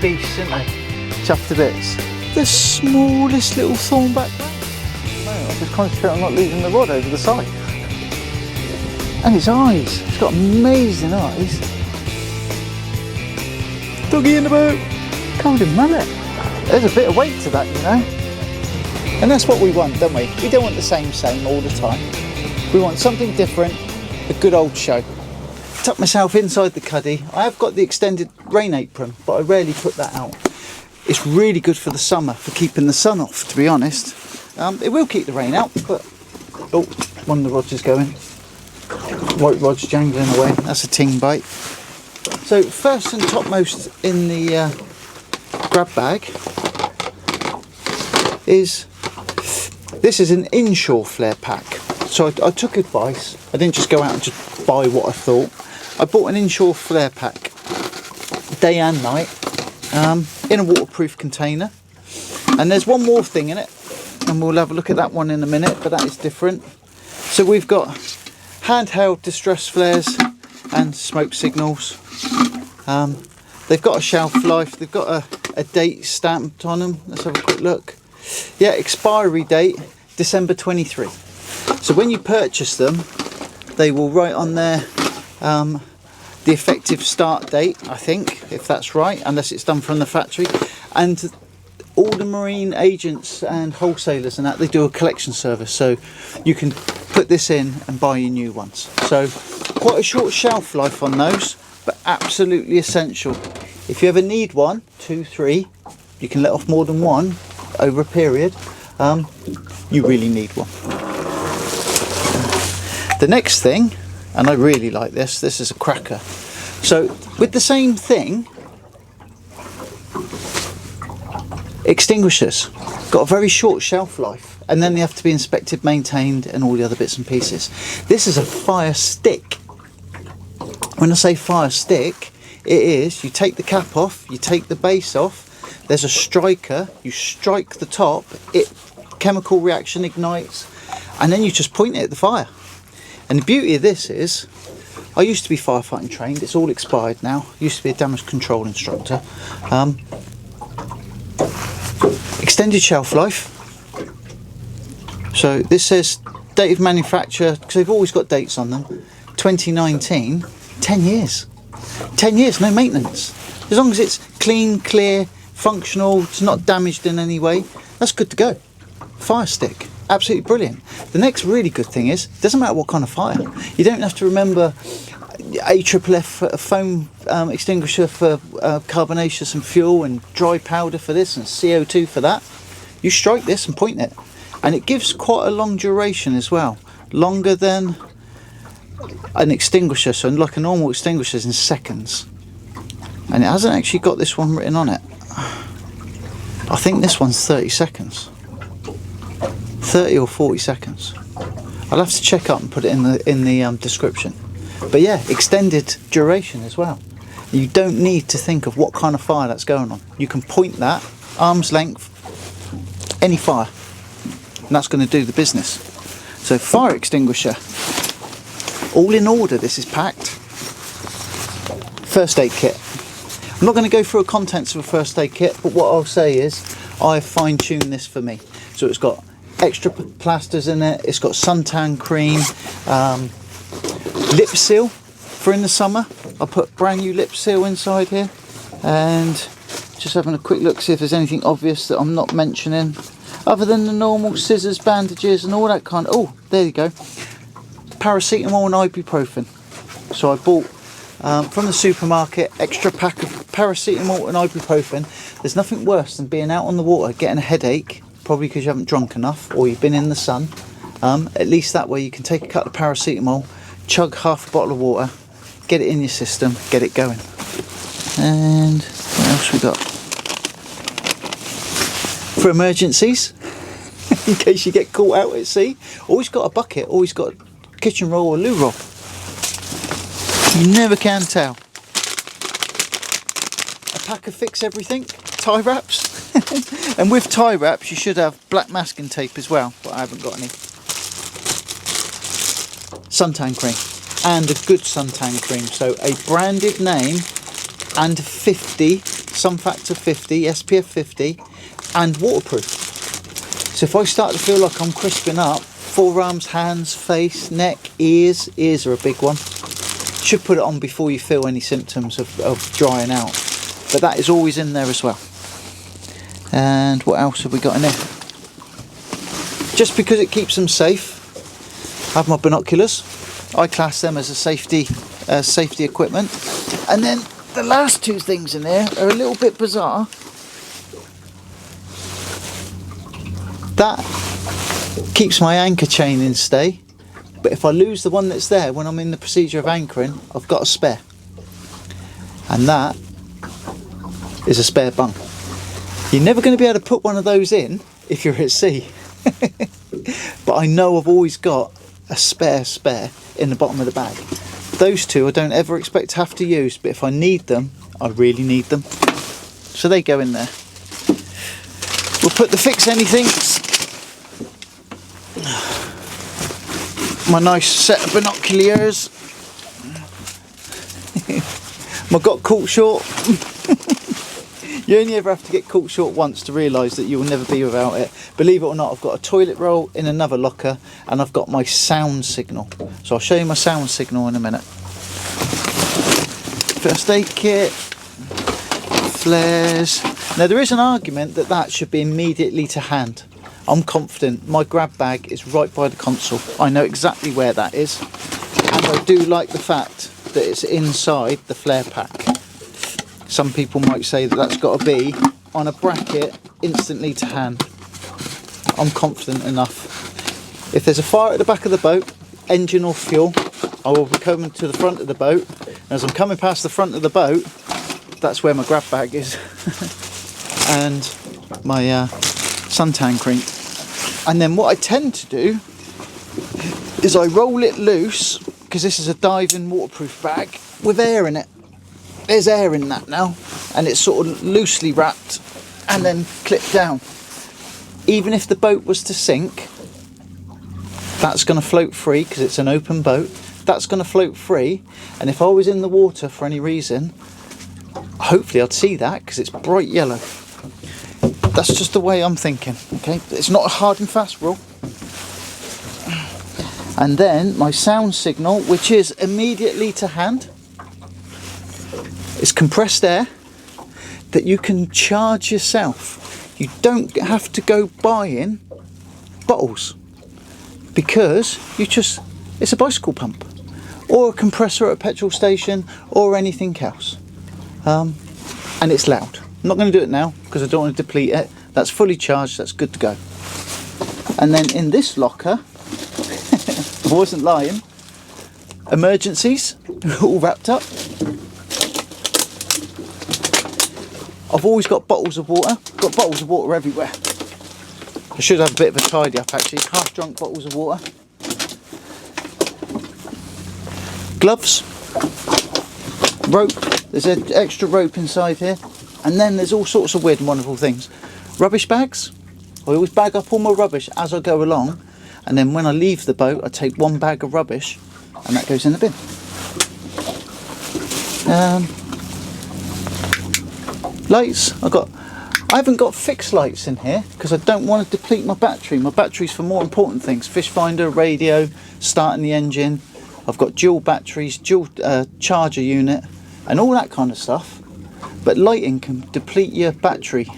beasts, aren't they? Chuffed to bits. The smallest little thornback. No, I'm just concentrating on not losing the rod over the side. And its eyes. It's got amazing eyes. Doggy in the boat. Golden mullet. There's a bit of weight to that, you know. And that's what we want, don't we? We don't want the same all the time. We want something different, a good old show. Tuck myself inside the cuddy. I have got the extended rain apron, but I rarely put that out. It's really good for the summer, for keeping the sun off, to be honest. It will keep the rain out, but... Oh, one of the rods is going. White rod's jangling away. That's a ting bite. So first and topmost in the grab bag is... This is an Inshore flare pack. So I took advice. I didn't just go out and just buy what I thought. I bought an Inshore flare pack, day and night, in a waterproof container. And there's one more thing in it, and we'll have a look at that one in a minute, but that is different. So we've got handheld distress flares and smoke signals. They've got a shelf life, they've got a date stamped on them. Let's have a quick look. Yeah, expiry date, December 23. So when you purchase them, they will write on there the effective start date, I think, if that's right, unless it's done from the factory. And all the marine agents and wholesalers and that, they do a collection service, so you can put this in and buy your new ones. So quite a short shelf life on those, but absolutely essential. If you ever need one, 2, 3, you can let off more than one over a period. You really need one. The next thing, and I really like this is a cracker. So with the same thing, extinguishers got a very short shelf life, and then they have to be inspected, maintained, and all the other bits and pieces. This is a fire stick. When I say fire stick, it is, you take the cap off, you take the base off, there's a striker, you strike the top, it chemical reaction ignites, and then you just point it at the fire. And the beauty of this is, I used to be firefighting trained, it's all expired now, used to be a damage control instructor. Extended shelf life. So this says date of manufacture, because they've always got dates on them, 2019, 10 years. 10 years, no maintenance. As long as it's clean, clear, functional, it's not damaged in any way, that's good to go. Fire stick, absolutely brilliant. The next really good thing is, it doesn't matter what kind of fire. You don't have to remember AFFF foam extinguisher for carbonaceous and fuel, and dry powder for this, and CO2 for that. You strike this and point it, and it gives quite a long duration as well, longer than an extinguisher. So like a normal extinguisher is in seconds, and it hasn't actually got this one written on it. I think this one's 30 seconds, 30 or 40 seconds. I'll have to check up and put it in the description. But yeah, extended duration as well. You don't need to think of what kind of fire that's going on. You can point that arm's length, any fire, and that's going to do the business. So fire extinguisher, all in order. This is packed. First aid kit. I'm not going to go through the contents of a first aid kit, but what I'll say is I've fine-tuned this for me. So it's got extra plasters in it, it's got suntan cream, lip seal for in the summer. I put brand new lip seal inside here, and just having a quick look, see if there's anything obvious that I'm not mentioning, other than the normal scissors, bandages and all that kind of... Oh, there you go. Paracetamol and Ibuprofen. So I bought from the supermarket, extra pack of paracetamol and ibuprofen. There's nothing worse than being out on the water, getting a headache, probably because you haven't drunk enough or you've been in the sun. At least that way you can take a couple of paracetamol, chug half a bottle of water, get it in your system, get it going. And what else we got? For emergencies, in case you get caught out at sea, always got a bucket, always got a kitchen roll or loo roll. You never can tell. A pack of fix everything, tie wraps. And with tie wraps you should have black masking tape as well, but I haven't got any. Suntan cream, and a good suntan cream, so a branded name and 50 sun factor 50, SPF 50 and waterproof. So if I start to feel like I'm crisping up, forearms, hands, face, neck, ears are a big one. Should put it on before you feel any symptoms of drying out. But that is always in there as well. And what else have we got in there? Just because it keeps them safe, I have my binoculars. I class them as a safety equipment. And then the last two things in there are a little bit bizarre. That keeps my anchor chain in stay, but if I lose the one that's there when I'm in the procedure of anchoring, I've got a spare. And that is a spare bung. You're never going to be able to put one of those in if you're at sea. But I know I've always got a spare in the bottom of the bag. Those two I don't ever expect to have to use, but if I need them, I really need them. So they go in there. We'll put the Fix Anything, my nice set of binoculars, my got caught short. You only ever have to get caught short once to realise that you will never be without it. Believe it or not, I've got a toilet roll in another locker, and I've got my sound signal. So I'll show you my sound signal in a minute. First aid kit, flares. Now there is an argument that that should be immediately to hand. I'm confident. My grab bag is right by the console. I know exactly where that is, and I do like the fact that it's inside the flare pack. Some people might say that that's got to be on a bracket instantly to hand. I'm confident enough. If there's a fire at the back of the boat, engine or fuel, I will be coming to the front of the boat. And as I'm coming past the front of the boat, that's where my grab bag is. And my suntan cream. And then what I tend to do is I roll it loose, because this is a diving waterproof bag with air in it. There's air in that now, and it's sort of loosely wrapped and then clipped down. Even if the boat was to sink, that's going to float free because it's an open boat. That's going to float free, and if I was in the water for any reason, hopefully I'd see that because it's bright yellow. That's just the way I'm thinking. Okay, it's not a hard and fast rule. And then my sound signal, which is immediately to hand. It's compressed air that you can charge yourself. You don't have to go buying bottles, because it's a bicycle pump or a compressor at a petrol station or anything else. And it's loud. I'm not going to do it now because I don't want to deplete it. That's fully charged, that's good to go. And then in this locker, I wasn't lying, emergencies, all wrapped up. I've always got bottles of water. Got bottles of water everywhere. I should have a bit of a tidy up actually. Half drunk bottles of water. Gloves. Rope. There's an extra rope inside here. And then there's all sorts of weird and wonderful things. Rubbish bags. I always bag up all my rubbish as I go along. And then when I leave the boat, I take one bag of rubbish and that goes in the bin. Lights. I haven't got fixed lights in here because I don't want to deplete my battery. My battery's for more important things. Fish finder, radio, starting the engine. I've got dual batteries, dual charger unit and all that kind of stuff. But lighting can deplete your battery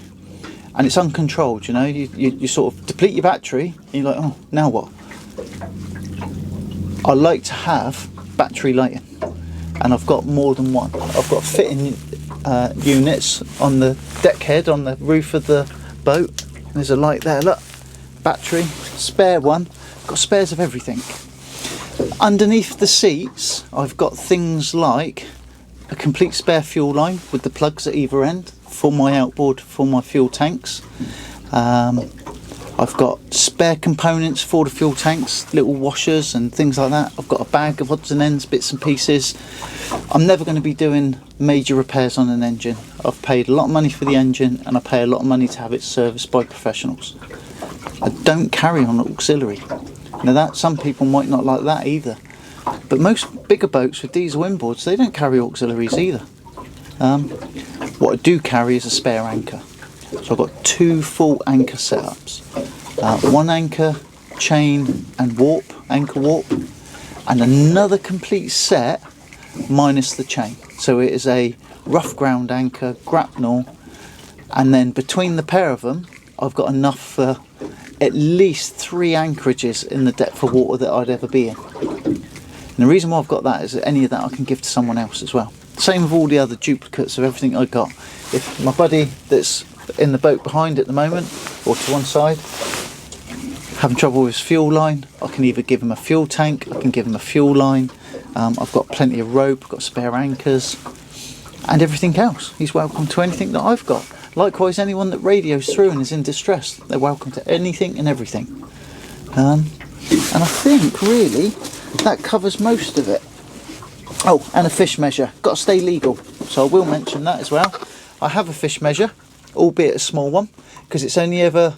and it's uncontrolled, you know. You sort of deplete your battery and you're like, oh, now what? I like to have battery lighting, and I've got more than one. I've got fitting units on the deck head, on the roof of the boat. There's a light there, look. Battery, spare one. Got spares of everything. Underneath the seats, I've got things like a complete spare fuel line with the plugs at either end for my outboard, for my fuel tanks. I've got spare components for the fuel tanks, little washers and things like that. I've got a bag of odds and ends, bits and pieces. I'm never going to be doing major repairs on an engine. I've paid a lot of money for the engine and I pay a lot of money to have it serviced by professionals. I don't carry on auxiliary. Now that, some people might not like that either. But most bigger boats with diesel inboards, they don't carry auxiliaries either. What I do carry is a spare anchor. So I've got 2 full anchor setups. 1 anchor, chain and warp, anchor warp, and another complete set minus the chain. So it is a rough ground anchor, grapnel, and then between the pair of them I've got enough for at least 3 anchorages in the depth of water that I'd ever be in. And the reason why I've got that is that any of that I can give to someone else as well. Same with all the other duplicates of everything I got. If my buddy that's in the boat behind at the moment, or to one side, having trouble with his fuel line, I can either give him a fuel tank, I can give him a fuel line, I've got plenty of rope, I've got spare anchors, and everything else. He's welcome to anything that I've got. Likewise, anyone that radios through and is in distress, they're welcome to anything and everything. And I think really that covers most of it. Oh, and a fish measure. Got to stay legal, so I will mention that as well. I have a fish measure, albeit a small one, because it's only ever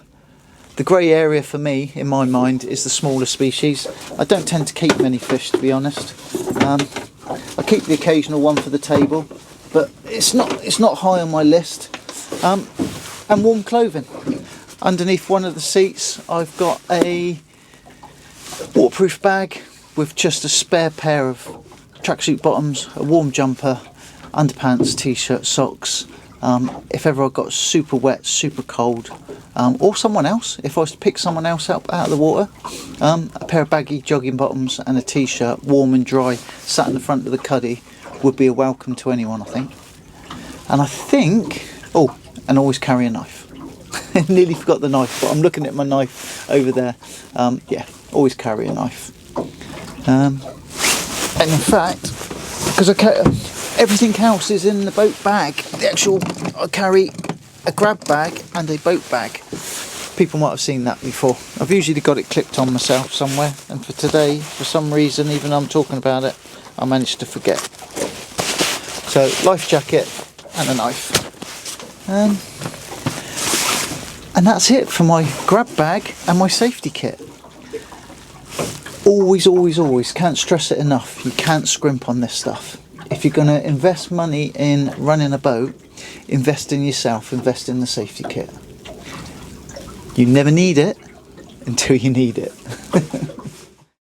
the grey area for me, in my mind, is the smaller species. I don't tend to keep many fish, to be honest. I keep the occasional one for the table, but it's not high on my list. And warm clothing. Underneath one of the seats I've got a waterproof bag with just a spare pair of tracksuit bottoms, a warm jumper, underpants, t-shirt, socks. If ever I got super wet, super cold, or someone else, if I was to pick someone else up out of the water, a pair of baggy jogging bottoms and a t-shirt, warm and dry, sat in the front of the cuddy, would be a welcome to anyone, I think. And I think, oh, and always carry a knife. Nearly forgot the knife, but I'm looking at my knife over there. Yeah, always carry a knife. And in fact, because everything else is in the boat bag, I carry a grab bag and a boat bag. People might have seen that before. I've usually got it clipped on myself somewhere, and for today, for some reason, even though I'm talking about it, I managed to forget. So, life jacket and a knife. And that's it for my grab bag and my safety kit. Always, always, always, can't stress it enough, you can't scrimp on this stuff. If you're going to invest money in running a boat, invest in yourself, invest in the safety kit. You never need it until you need it.